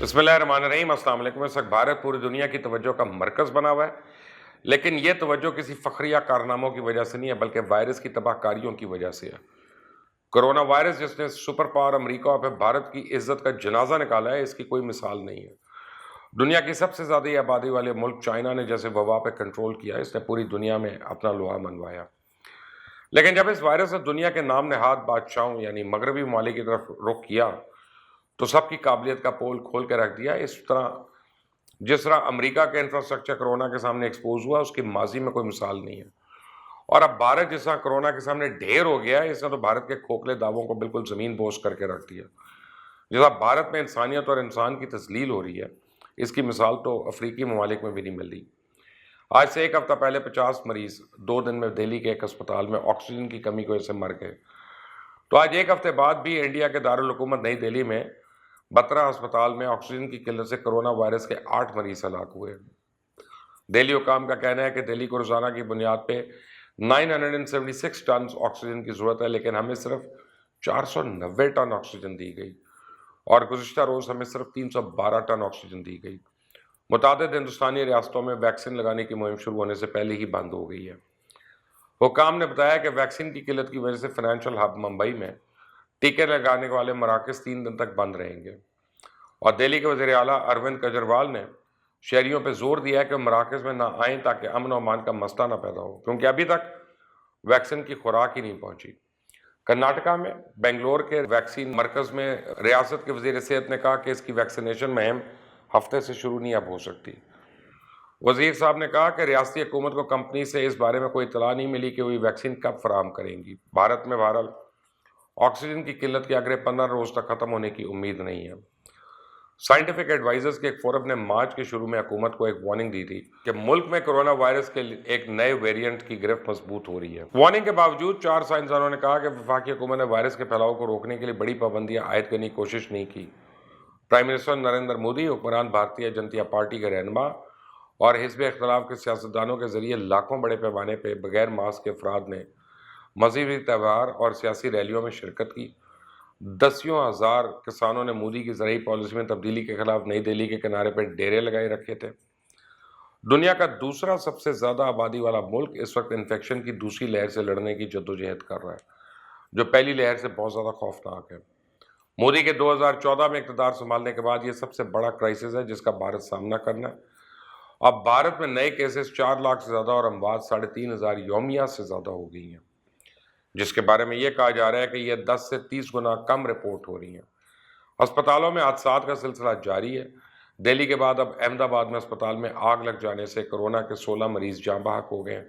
بسم اللہ الرحمن الرحیم، السلام علیکم۔ اس وقت بھارت پوری دنیا کی توجہ کا مرکز بنا ہوا ہے، لیکن یہ توجہ کسی فخریہ کارناموں کی وجہ سے نہیں ہے بلکہ وائرس کی تباہ کاریوں کی وجہ سے ہے۔ کرونا وائرس جس نے سپر پاور امریکہ اور پھر بھارت کی عزت کا جنازہ نکالا ہے، اس کی کوئی مثال نہیں ہے۔ دنیا کی سب سے زیادہ آبادی والے ملک چائنا نے جیسے وبا پہ کنٹرول کیا، اس نے پوری دنیا میں اپنا لوا منوایا، لیکن جب اس وائرس نے دنیا کے نام نہاد بادشاہوں یعنی مغربی ممالک کی طرف رخ کیا تو سب کی قابلیت کا پول کھول کے رکھ دیا۔ جس طرح امریکہ کا انفراسٹرکچر کرونا کے سامنے ایکسپوز ہوا، اس کی ماضی میں کوئی مثال نہیں ہے۔ اور اب بھارت جس طرح کرونا کے سامنے ڈھیر ہو گیا ہے، اس نے تو بھارت کے کھوکھلے دعووں کو بالکل زمین بوس کر کے رکھ دیا۔ جس طرح بھارت میں انسانیت اور انسان کی تذلیل ہو رہی ہے، اس کی مثال تو افریقی ممالک میں بھی نہیں مل رہی۔ آج سے ایک ہفتہ پہلے 50 مریض 2 دن میں دہلی کے ایک اسپتال میں آکسیجن کی کمی کی وجہ سے مر گئے، تو آج ایک ہفتے بعد بھی انڈیا کے دارالحکومت نئی دہلی میں بترا اسپتال میں آکسیجن کی قلت سے کرونا وائرس کے 8 مریض ہلاک ہوئے۔ دہلی حکام کا کہنا ہے کہ دہلی کو روزانہ کی بنیاد پہ 976 ٹن آکسیجن کی ضرورت ہے، لیکن ہمیں صرف 490 ٹن آکسیجن دی گئی اور گزشتہ روز ہمیں صرف 312 ٹن آکسیجن دی گئی۔ متعدد ہندوستانی ریاستوں میں ویکسین لگانے کی مہم شروع ہونے سے پہلے ہی بند ہو گئی ہے۔ حکام نے بتایا کہ ویکسین کی قلت کی وجہ سے فائنینشیل ہب ممبئی میں ٹیکے لگانے والے مراکز 3 دن تک بند رہیں گے، اور دہلی کے وزیر اعلیٰ اروند کیجریوال نے شہریوں پہ زور دیا ہے کہ مراکز میں نہ آئیں تاکہ امن و امان کا مسئلہ نہ پیدا ہو، کیونکہ ابھی تک ویکسین کی خوراک ہی نہیں پہنچی۔ کرناٹکا میں بنگلور کے ویکسین مرکز میں ریاست کے وزیر صحت نے کہا کہ اس کی ویکسینیشن مہم ہفتے سے شروع نہیں اب ہو سکتی۔ وزیر صاحب نے کہا کہ ریاستی حکومت کو کمپنی سے اس بارے میں کوئی اطلاع نہیں ملی کہ وہ ویکسین کب فراہم کریں گی۔ بھارت میں بہرحال آکسیجن کی قلت کے اگلے 15 روز تک ختم ہونے کی امید نہیں ہے۔ سائنٹیفک ایڈوائزرز کے ایک فورم نے مارچ کے شروع میں حکومت کو ایک وارننگ دی تھی کہ ملک میں کرونا وائرس کے ایک نئے ویریئنٹ کی گرفت مضبوط ہو رہی ہے۔ وارننگ کے باوجود 4 سائنسدانوں نے کہا کہ وفاقی حکومت نے وائرس کے پھیلاؤ کو روکنے کے لیے بڑی پابندیاں عائد کرنے کی کوشش نہیں کی۔ پرائم منسٹر نریندر مودی، حکمران بھارتیہ جنتا پارٹی کے رہنما اور حزب اختلاف کے سیاستدانوں کے ذریعے لاکھوں بڑے پیمانے پہ بغیر ماسک کے افراد نے مذہبی تہوار اور سیاسی ریلیوں میں شرکت کی۔ دسیوں ہزار کسانوں نے مودی کی زرعی پالیسی میں تبدیلی کے خلاف نئی دہلی کے کنارے پہ ڈیرے لگائے رکھے تھے۔ دنیا کا دوسرا سب سے زیادہ آبادی والا ملک اس وقت انفیکشن کی دوسری لہر سے لڑنے کی جدوجہد کر رہا ہے، جو پہلی لہر سے بہت زیادہ خوفناک ہے۔ مودی کے 2014 میں اقتدار سنبھالنے کے بعد یہ سب سے بڑا کرائسس ہے جس کا بھارت سامنا کرنا ہے۔ اب بھارت میں نئے کیسز 4 لاکھ سے زیادہ اور اموات 3,500 یومیہ سے زیادہ ہو گئی ہیں، جس کے بارے میں یہ کہا جا رہا ہے کہ یہ 10 سے 30 گنا کم رپورٹ ہو رہی ہیں۔ ہسپتالوں میں حادثات کا سلسلہ جاری ہے۔ دہلی کے بعد اب احمد آباد میں اسپتال میں آگ لگ جانے سے کرونا کے 16 مریض جاں بحق ہو گئے ہیں۔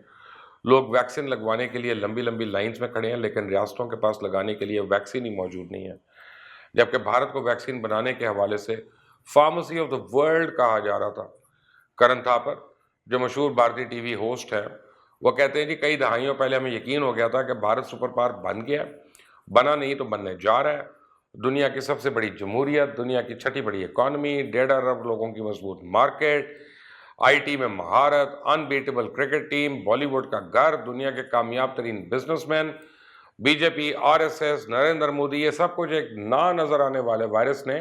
لوگ ویکسین لگوانے کے لیے لمبی لمبی لائنز میں کھڑے ہیں، لیکن ریاستوں کے پاس لگانے کے لیے ویکسین ہی موجود نہیں ہے، جبکہ بھارت کو ویکسین بنانے کے حوالے سے فارمیسی آف دا ورلڈ کہا جا رہا تھا۔ کرن تھاپر، جو مشہور بھارتی ٹی وی ہوسٹ ہیں، وہ کہتے ہیں کہ کئی دہائیوں پہلے ہمیں یقین ہو گیا تھا کہ بھارت سپر پاور بن گیا، بنا نہیں تو بننے جا رہا ہے۔ دنیا کی سب سے بڑی جمہوریت، دنیا کی 6ٹھی بڑی اکانومی، 1.5 ارب لوگوں کی مضبوط مارکیٹ، آئی ٹی میں مہارت، unbeatable cricket team, Bollywood کا گھر، دنیا کے کامیاب ترین businessman, B J P, R S S, Narendra Modi, یہ سب کچھ ایک نہ نظر آنے والے وائرس نے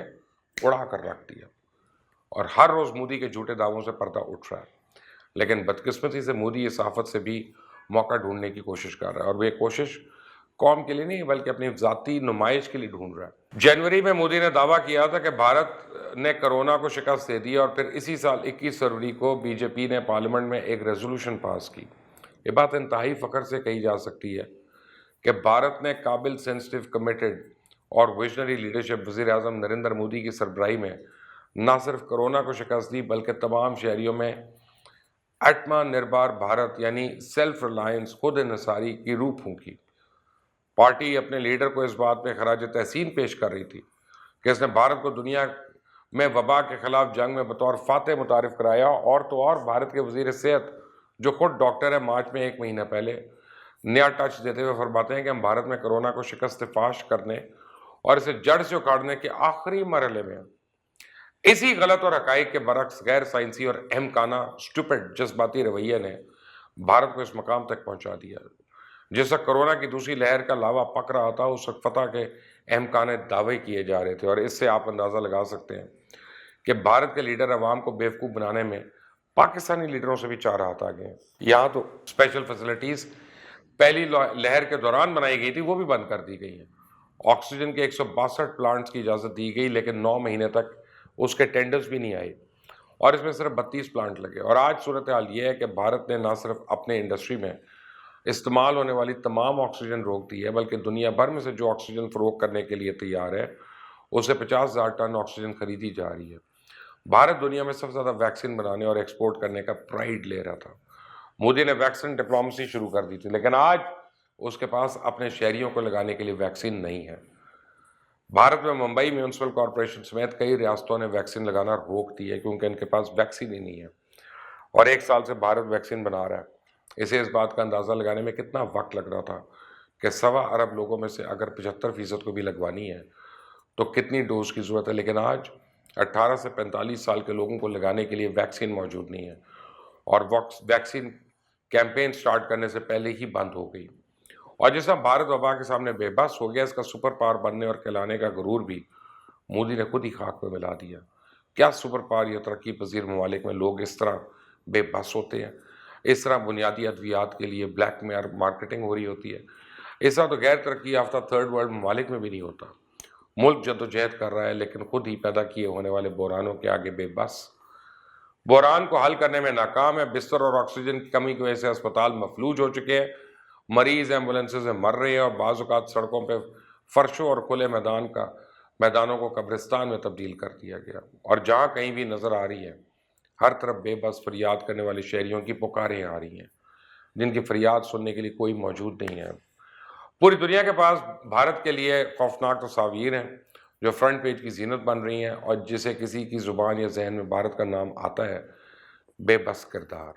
اڑا کر رکھ دیا، اور ہر روز مودی کے جھوٹے دعووں سے پردہ اٹھ رہا ہے۔ لیکن بدقسمتی سے مودی اس آفت سے بھی موقع ڈھونڈنے کی کوشش کر رہا ہے، اور وہ ایک کوشش قوم کے لیے نہیں بلکہ اپنی ذاتی نمائش کے لیے ڈھونڈ رہا ہے۔ جنوری میں مودی نے دعویٰ کیا تھا کہ بھارت نے کرونا کو شکست دے دی، اور پھر اسی سال 21 فروری کو بی جے پی نے پارلیمنٹ میں ایک ریزولوشن پاس کی۔ یہ بات انتہائی فخر سے کہی جا سکتی ہے کہ بھارت نے قابل، سینسٹیو، کمیٹڈ اور ویژنری لیڈرشپ وزیر اعظم نریندر مودی کی سربراہی میں نہ صرف کرونا کو شکست دی بلکہ تمام شہریوں میں آتما نربھر بھارت یعنی سیلف ریلائنس، خود انحصاری کی روح پھونکی۔ پارٹی اپنے لیڈر کو اس بات پہ خراج تحسین پیش کر رہی تھی کہ اس نے بھارت کو دنیا میں وبا کے خلاف جنگ میں بطور فاتح متعارف کرایا، اور تو اور بھارت کے وزیر صحت جو خود ڈاکٹر ہے، مارچ میں 1 مہینہ پہلے نیا ٹچ دیتے ہوئے فرماتے ہیں کہ ہم بھارت میں کرونا کو شکست فاش کرنے اور اسے جڑ سے اکھاڑنے کے آخری مرحلے میں ہیں۔ اسی غلط اور حقائق کے برعکس غیر سائنسی اور احمقانہ اسٹوپڈ جذباتی رویے نے بھارت کو اس مقام تک پہنچا دیا۔ جس وقت کرونا کی دوسری لہر کا لاوا پک رہا تھا، اس وقت فتح کے احمقانہ دعوے کیے جا رہے تھے، اور اس سے آپ اندازہ لگا سکتے ہیں کہ بھارت کے لیڈر عوام کو بیوقوف بنانے میں پاکستانی لیڈروں سے بھی 4 ہاتھ آگے ہیں۔ یہاں تو اسپیشل فیسلٹیز پہلی لہر کے دوران بنائی گئی تھی، وہ بھی بند کر دی گئی ہیں۔ آکسیجن کے 162 پلانٹس کی اجازت دی گئی، لیکن 9 مہینے تک اس کے ٹینڈرز بھی نہیں آئے، اور اس میں صرف 32 پلانٹ لگے۔ اور آج صورتحال یہ ہے کہ بھارت نے نہ صرف اپنے انڈسٹری میں استعمال ہونے والی تمام آکسیجن روک دی ہے، بلکہ دنیا بھر میں سے جو آکسیجن فروخت کرنے کے لیے تیار ہے اسے 50,000 ٹن آکسیجن خریدی جا رہی ہے۔ بھارت دنیا میں سب سے زیادہ ویکسین بنانے اور ایکسپورٹ کرنے کا پرائیڈ لے رہا تھا۔ مودی نے ویکسین ڈپلومیسی شروع کر دی تھی، لیکن آج اس کے پاس اپنے شہریوں کو لگانے کے لیے ویکسین نہیں ہے۔ بھارت میں ممبئی میونسپل کارپوریشن سمیت کئی ریاستوں نے ویکسین لگانا روک دی ہے کیونکہ ان کے پاس ویکسین ہی نہیں ہے، اور 1 سال سے بھارت ویکسین بنا رہا ہے۔ اسے اس بات کا اندازہ لگانے میں کتنا وقت لگ رہا تھا کہ 1.25 ارب لوگوں میں سے اگر 75% کو بھی لگوانی ہے تو کتنی ڈوز کی ضرورت ہے، لیکن آج 18 سے 45 سال کے لوگوں کو لگانے کے لیے ویکسین موجود نہیں ہے، اور ویکسین کیمپین سٹارٹ کرنے سے پہلے ہی بند ہو گئی۔ اور جس طرح بھارت وبا کے سامنے بے بس ہو گیا، اس کا سپر پاور بننے اور کہلانے کا غرور بھی مودی نے خود ہی خاک پہ ملا دیا۔ کیا سپر پاور یا ترقی پذیر ممالک میں لوگ اس طرح بے بس ہوتے ہیں؟ اس طرح بنیادی ادویات کے لیے بلیک مارکیٹنگ ہو رہی ہوتی ہے؟ اس طرح تو غیر ترقی یافتہ تھرڈ ورلڈ ممالک میں بھی نہیں ہوتا۔ ملک جدوجہد کر رہا ہے، لیکن خود ہی پیدا کیے ہونے والے بحرانوں کے آگے بے بس۔ بحران کو حل کرنے میں ناکام ہے۔ بستر اور آکسیجن کی کمی کی وجہ سے اسپتال مفلوج ہو چکے ہیں، مریض ایمبولینسز میں مر رہے ہیں، اور بعض اوقات سڑکوں پہ فرشوں اور کھلے میدانوں کو قبرستان میں تبدیل کر دیا گیا۔ اور جہاں کہیں بھی نظر آ رہی ہے، ہر طرف بے بس فریاد کرنے والے شہریوں کی پکاریں آ رہی ہیں، جن کی فریاد سننے کے لیے کوئی موجود نہیں ہے۔ پوری دنیا کے پاس بھارت کے لیے خوفناک تصاویر ہیں جو فرنٹ پیج کی زینت بن رہی ہیں، اور جسے کسی کی زبان یا ذہن میں بھارت کا نام آتا ہے، بے بس کردار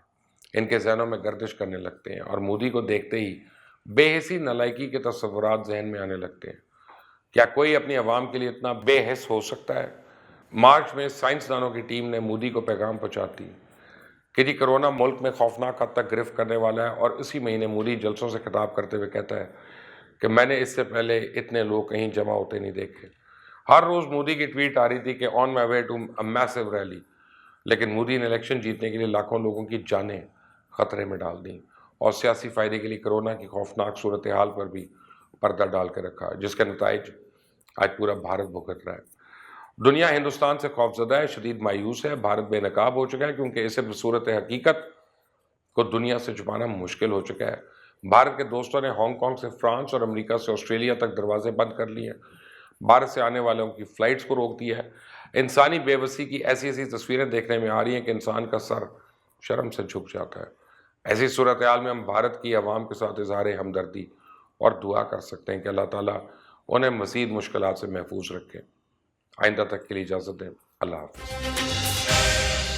ان کے ذہنوں میں گردش کرنے لگتے ہیں، اور مودی کو دیکھتے ہی بے حسی نالائکی کے تصورات ذہن میں آنے لگتے ہیں۔ کیا کوئی اپنی عوام کے لیے اتنا بے حس ہو سکتا ہے؟ مارچ میں سائنسدانوں کی ٹیم نے مودی کو پیغام پہنچاتی کہ جی کرونا ملک میں خوفناک حد تک گرفت کرنے والا ہے، اور اسی مہینے مودی جلسوں سے خطاب کرتے ہوئے کہتا ہے کہ میں نے اس سے پہلے اتنے لوگ کہیں جمع ہوتے نہیں دیکھے۔ ہر روز مودی کی ٹویٹ آ رہی تھی کہ آن مائی way to a Meesho rally, لیکن مودی نے الیکشن جیتنے کے لیے لاکھوں لوگوں کی جانیں خطرے میں ڈال دیں، اور سیاسی فائدے کے لیے کرونا کی خوفناک صورتحال پر بھی پردہ ڈال کے رکھا، جس کے نتائج آج پورا بھارت بھگت رہا ہے۔ دنیا ہندوستان سے خوفزدہ ہے، شدید مایوس ہے۔ بھارت بے نقاب ہو چکا ہے کیونکہ اسے صورت حقیقت کو دنیا سے چھپانا مشکل ہو چکا ہے۔ بھارت کے دوستوں نے ہانگ کانگ سے فرانس اور امریکہ سے آسٹریلیا تک دروازے بند کر لیے ہیں، بھارت سے آنے والوں کی فلائٹس کو روک دیا ہے۔ انسانی بے بسی کی ایسی تصویریں دیکھنے میں آ رہی ہیں کہ انسان کا سر شرم سے جھک جاتا ہے۔ ایسی صورتحال میں ہم بھارت کی عوام کے ساتھ اظہار ہمدردی اور دعا کر سکتے ہیں کہ اللہ تعالیٰ انہیں مزید مشکلات سے محفوظ رکھے۔ آئندہ تک کے لیے اجازت دیں۔ اللہ حافظ۔